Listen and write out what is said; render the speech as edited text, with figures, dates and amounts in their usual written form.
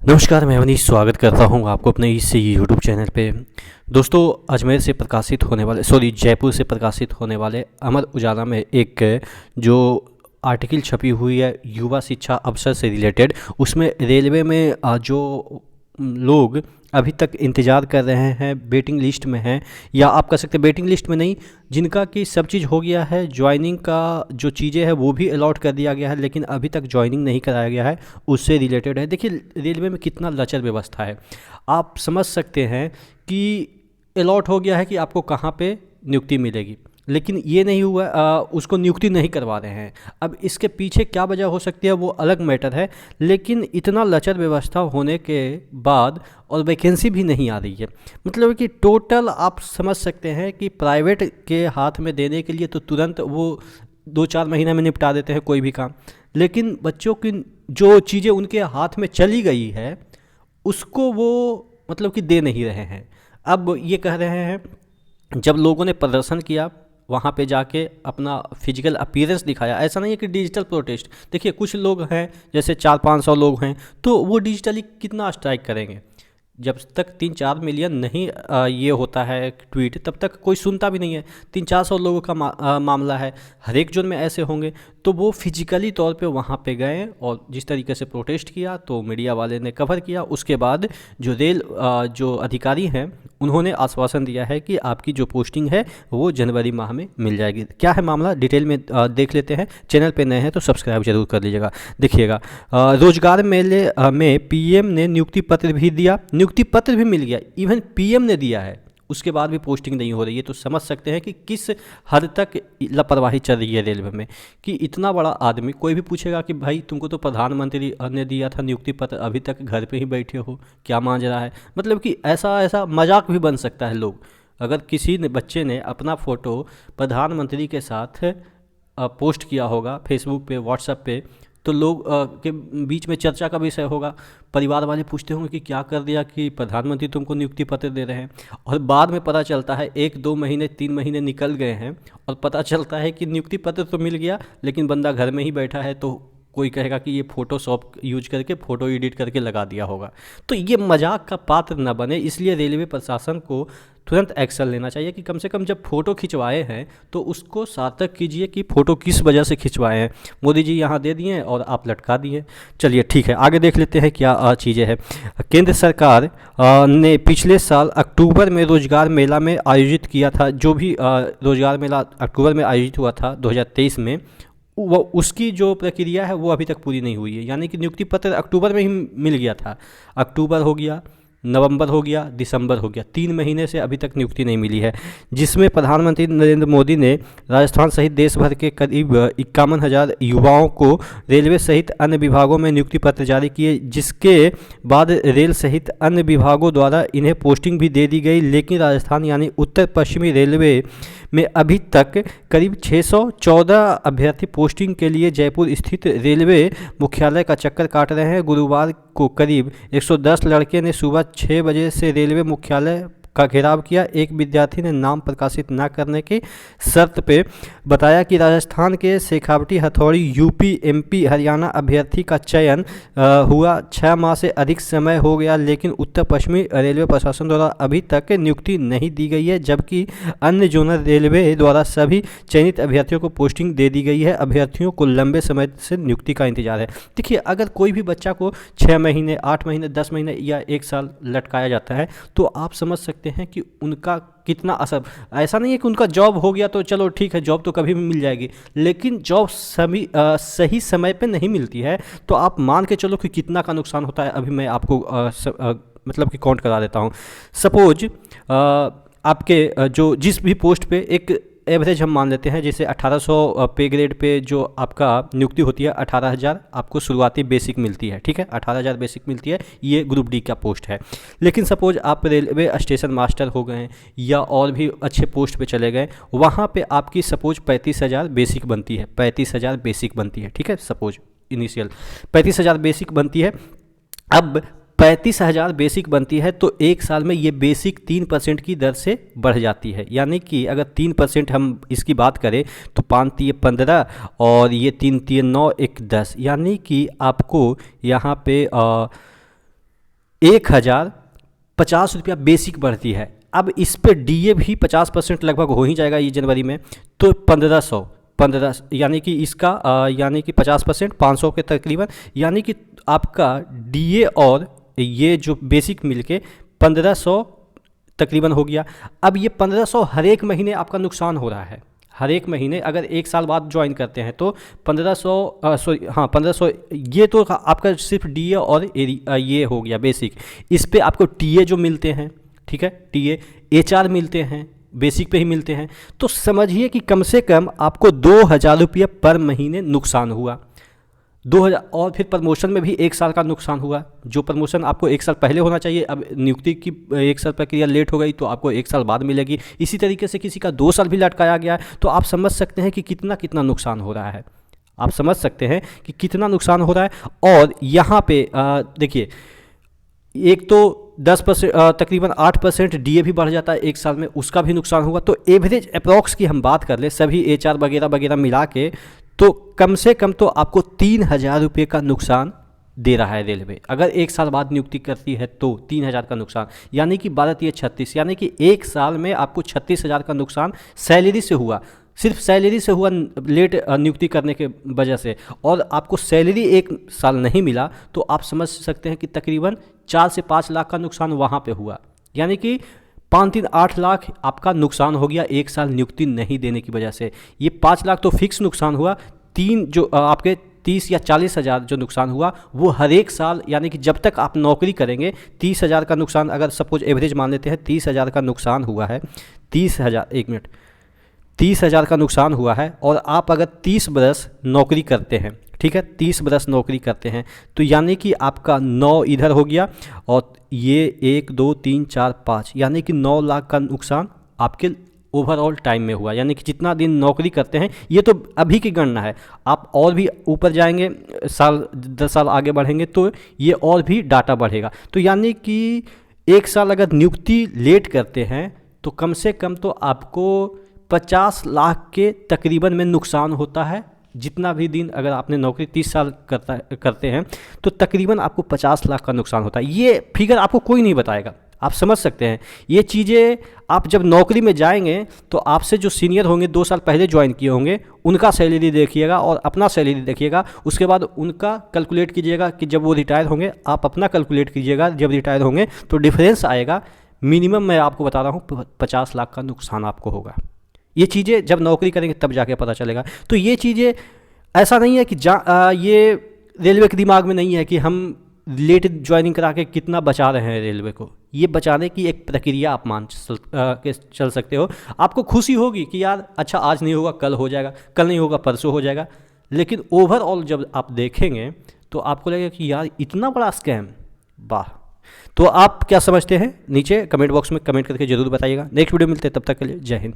नमस्कार, मैं मनीष स्वागत करता हूं आपको अपने इस यूट्यूब चैनल पे। दोस्तों, अजमेर से प्रकाशित होने वाले जयपुर से प्रकाशित होने वाले अमर उजाला में एक जो आर्टिकल छपी हुई है युवा शिक्षा अवसर से रिलेटेड, उसमें रेलवे में जो लोग अभी तक इंतज़ार कर रहे हैं, वेटिंग लिस्ट में हैं, या आप कह सकते हैं वेटिंग लिस्ट में नहीं, जिनका कि सब चीज़ हो गया है, ज्वाइनिंग का जो चीज़ें हैं वो भी अलॉट कर दिया गया है, लेकिन अभी तक ज्वाइनिंग नहीं कराया गया है, उससे रिलेटेड है। देखिए, रेलवे में कितना लचर व्यवस्था है, आप समझ सकते हैं कि अलॉट हो गया है कि आपको कहाँ पे नियुक्ति मिलेगी, लेकिन ये नहीं हुआ, उसको नियुक्ति नहीं करवा रहे हैं। अब इसके पीछे क्या वजह हो सकती है वो अलग मैटर है, लेकिन इतना लचर व्यवस्था होने के बाद और वैकेंसी भी नहीं आ रही है, मतलब कि टोटल आप समझ सकते हैं कि प्राइवेट के हाथ में देने के लिए तो तुरंत वो 2-4 महीने में निपटा देते हैं कोई भी काम, लेकिन बच्चों की जो चीज़ें उनके हाथ में चली गई है उसको वो मतलब कि दे नहीं रहे हैं। अब ये कह रहे हैं, जब लोगों ने प्रदर्शन किया वहाँ पे जाके अपना फिजिकल अपीयरेंस दिखाया, ऐसा नहीं है कि डिजिटल प्रोटेस्ट। देखिए, कुछ लोग हैं जैसे 400-500 लोग हैं, तो वो डिजिटली कितना स्ट्राइक करेंगे। जब तक 3-4 मिलियन नहीं ये होता है ट्वीट, तब तक कोई सुनता भी नहीं है। 300-400 लोगों का मामला है, हर एक जोन में ऐसे होंगे, तो वो फिजिकली तौर पे वहाँ पे गए और जिस तरीके से प्रोटेस्ट किया तो मीडिया वाले ने कवर किया। उसके बाद जो जो अधिकारी हैं उन्होंने आश्वासन दिया है कि आपकी जो पोस्टिंग है वो जनवरी माह में मिल जाएगी। क्या है मामला, डिटेल में देख लेते हैं। चैनल पे नए हैं तो सब्सक्राइब जरूर कर लीजिएगा। देखिएगा, रोजगार मेले में पीएम ने नियुक्ति पत्र भी दिया, नियुक्ति पत्र भी मिल गया, इवन पीएम ने दिया है, उसके बाद भी पोस्टिंग नहीं हो रही है। तो समझ सकते हैं कि किस हद तक लापरवाही चल रही है रेलवे में, कि इतना बड़ा आदमी, कोई भी पूछेगा कि भाई तुमको तो प्रधानमंत्री ने दिया था नियुक्ति पत्र, अभी तक घर पे ही बैठे हो, क्या मांझ रहा है। मतलब कि ऐसा ऐसा मजाक भी बन सकता है लोग। अगर किसी ने बच्चे ने अपना फ़ोटो प्रधानमंत्री के साथ पोस्ट किया होगा फेसबुक पे, व्हाट्सएप पे, तो लोग के बीच में चर्चा का विषय होगा। परिवार वाले पूछते होंगे कि क्या कर दिया कि प्रधानमंत्री तुमको नियुक्ति पत्र दे रहे हैं, और बाद में पता चलता है 1-2 महीने 3 महीने निकल गए हैं और पता चलता है कि नियुक्ति पत्र तो मिल गया, लेकिन बंदा घर में ही बैठा है। तो कोई कहेगा कि ये फ़ोटोशॉप यूज करके फ़ोटो एडिट करके लगा दिया होगा। तो ये मजाक का पात्र न बने, इसलिए रेलवे प्रशासन को तुरंत एक्शन लेना चाहिए कि कम से कम जब फ़ोटो खिंचवाए हैं तो उसको सार्थक कीजिए कि फ़ोटो किस वजह से खिंचवाए हैं। मोदी जी यहाँ दे दिए और आप लटका दिए। चलिए ठीक है, आगे देख लेते हैं क्या चीज़ें हैं। केंद्र सरकार ने पिछले साल अक्टूबर में रोजगार मेला में आयोजित किया था, जो भी रोजगार मेला अक्टूबर में आयोजित हुआ था 2023 में, वो उसकी जो प्रक्रिया है वो अभी तक पूरी नहीं हुई है। यानी कि नियुक्ति पत्र अक्टूबर में ही मिल गया था, अक्टूबर हो गया, नवंबर हो गया, दिसंबर हो गया, 3 महीने से अभी तक नियुक्ति नहीं मिली है, जिसमें प्रधानमंत्री नरेंद्र मोदी ने राजस्थान सहित देश भर के करीब 51,000 युवाओं को रेलवे सहित अन्य विभागों में नियुक्ति पत्र जारी किए, जिसके बाद रेल सहित अन्य विभागों द्वारा इन्हें पोस्टिंग भी दे दी गई। लेकिन राजस्थान यानी उत्तर पश्चिमी रेलवे में अभी तक करीब 614 अभ्यर्थी पोस्टिंग के लिए जयपुर स्थित रेलवे मुख्यालय का चक्कर काट रहे हैं। गुरुवार को करीब 110 लड़के ने सुबह 6 बजे से रेलवे मुख्यालय का घेराव किया। एक विद्यार्थी ने नाम प्रकाशित न करने की शर्त पे बताया कि राजस्थान के शेखावटी, हथौड़ी, यूपी, एमपी, हरियाणा अभ्यर्थी का चयन हुआ 6 माह से अधिक समय हो गया, लेकिन उत्तर पश्चिमी रेलवे प्रशासन द्वारा अभी तक नियुक्ति नहीं दी गई है, जबकि अन्य जोनल रेलवे द्वारा सभी चयनित अभ्यर्थियों को पोस्टिंग दे दी गई है। अभ्यर्थियों को लंबे समय से नियुक्ति का इंतजार है। देखिए, अगर कोई भी बच्चा को 6 महीने, 8 महीने, 10 महीने या 1 साल लटकाया जाता है, तो आप समझ सकते हैं कि उनका कितना असर। ऐसा नहीं है कि उनका जॉब हो गया तो चलो ठीक है, जॉब तो कभी भी मिल जाएगी, लेकिन जॉब सही समय पे नहीं मिलती है, तो आप मान के चलो कि कितना का नुकसान होता है। अभी मैं आपको मतलब कि काउंट करा देता हूँ। सपोज आपके जो जिस भी पोस्ट पे एक एवरेज हम मान लेते हैं, जैसे 1800 पे ग्रेड पे जो आपका नियुक्ति होती है, 18,000 आपको शुरुआती बेसिक मिलती है, ठीक है, 18,000 बेसिक मिलती है, ये ग्रुप डी का पोस्ट है। लेकिन सपोज आप रेलवे स्टेशन मास्टर हो गए या और भी अच्छे पोस्ट पे चले गए, वहाँ पे आपकी सपोज 35,000 बेसिक बनती है, 35,000 बेसिक बनती है, ठीक है, सपोज इनिशियल 35,000 बेसिक बनती है। अब 35,000 बेसिक बनती है तो एक साल में ये बेसिक 3% की दर से बढ़ जाती है। यानी कि अगर 3% हम इसकी बात करें तो 5×3=15 और ये 3×3=9, 1×10, यानी कि आपको यहाँ पे 1050 रुपया बेसिक बढ़ती है। अब इस पे डीए भी 50% लगभग हो ही जाएगा ये जनवरी में, तो 1500 यानी कि इसका यानी कि 50% 500 के तकरीबन, यानी कि आपका डीए और ये जो बेसिक मिलके 1500 तकरीबन हो गया। अब ये 1500 हर एक महीने आपका नुकसान हो रहा है, हर एक महीने अगर 1 साल बाद ज्वाइन करते हैं तो 1500 ये तो आपका सिर्फ डीए और ये हो गया बेसिक। इस पे आपको टीए जो मिलते हैं, ठीक है, टीए एचआर मिलते हैं, बेसिक पे ही मिलते हैं, तो समझिए कि कम से कम आपको 2000 रुपये पर महीने नुकसान हुआ। 2000, और फिर प्रमोशन में भी 1 साल का नुकसान हुआ। जो प्रमोशन आपको 1 साल पहले होना चाहिए, अब नियुक्ति की 1 साल प्रक्रिया लेट हो गई तो आपको 1 साल बाद मिलेगी। इसी तरीके से किसी का 2 साल भी लटकाया गया है, तो आप समझ सकते हैं कि कितना नुकसान हो रहा है। आप समझ सकते हैं कि कितना नुकसान हो रहा है। और यहाँ पे देखिए, एक तो 10% तकरीबन 8% डीए भी बढ़ जाता है 1 साल में, उसका भी नुकसान हुआ। तो एवरेज अप्रॉक्स की हम बात कर ले सभी एचआर वगैरह वगैरह मिला के, तो कम से कम तो आपको 3000 रुपये का नुकसान दे रहा है रेलवे। अगर 1 साल बाद नियुक्ति करती है तो 3000 का नुकसान, यानी कि 12 × 36, यानी कि 1 साल में आपको 36,000 का नुकसान सैलरी से हुआ, सिर्फ सैलरी से हुआ, लेट नियुक्ति करने के वजह से। और आपको सैलरी 1 साल नहीं मिला तो आप समझ सकते हैं कि तकरीबन 4 से 5 लाख का नुकसान वहाँ पे हुआ, यानी कि 5-3-8 लाख आपका नुकसान हो गया 1 साल नियुक्ति नहीं देने की वजह से। ये 5 लाख तो फिक्स नुकसान हुआ, 3 जो आपके 30 या 40 हज़ार जो नुकसान हुआ वो हर एक साल, यानी कि जब तक आप नौकरी करेंगे 30,000 का नुकसान, अगर सपोज एवरेज मान लेते हैं 30,000 का नुकसान हुआ है, 30,000 का नुकसान हुआ है, और आप अगर 30 बरस नौकरी करते हैं, ठीक है, 30 बरस नौकरी करते हैं, तो यानी कि आपका 9 इधर हो गया, और ये 1 2 3 4 5, यानी कि 9 लाख का नुकसान आपके ओवरऑल टाइम में हुआ। यानी कि जितना दिन नौकरी करते हैं, ये तो अभी की गणना है, आप और भी ऊपर जाएंगे, 10 साल आगे बढ़ेंगे तो ये और भी डाटा बढ़ेगा। तो यानी कि 1 साल अगर नियुक्ति लेट करते हैं तो कम से कम तो आपको 50 लाख के तकरीबन में नुकसान होता है। जितना भी दिन अगर आपने नौकरी 30 साल करते हैं तो तकरीबन आपको 50 लाख का नुकसान होता है। ये फिगर आपको कोई नहीं बताएगा, आप समझ सकते हैं। ये चीज़ें आप जब नौकरी में जाएंगे तो आपसे जो सीनियर होंगे, 2 साल पहले ज्वाइन किए होंगे, उनका सैलरी देखिएगा और अपना सैलरी देखिएगा, उसके बाद उनका कैलकुलेट कीजिएगा कि जब वो रिटायर होंगे, आप अपना कैलकुलेट कीजिएगा जब रिटायर होंगे, तो डिफरेंस आएगा। मिनिमम मैं आपको बता रहा हूँ 50 लाख का नुकसान आपको होगा। ये चीज़ें जब नौकरी करेंगे तब जाके पता चलेगा। तो ये चीज़ें ऐसा नहीं है कि ये रेलवे के दिमाग में नहीं है कि हम लेट ज्वाइनिंग करा के कितना बचा रहे हैं रेलवे को। ये बचाने की एक प्रक्रिया आप मान के चल सकते हो। आपको खुशी होगी कि यार अच्छा आज नहीं होगा कल हो जाएगा, कल नहीं होगा परसों हो जाएगा, लेकिन ओवरऑल जब आप देखेंगे तो आपको लगेगा कि यार इतना बड़ा स्कैम, वाह। तो आप क्या समझते हैं नीचे कमेंट बॉक्स में कमेंट करके ज़रूर बताइएगा। नेक्स्ट वीडियो मिलते हैं, तब तक के लिए जय हिंद।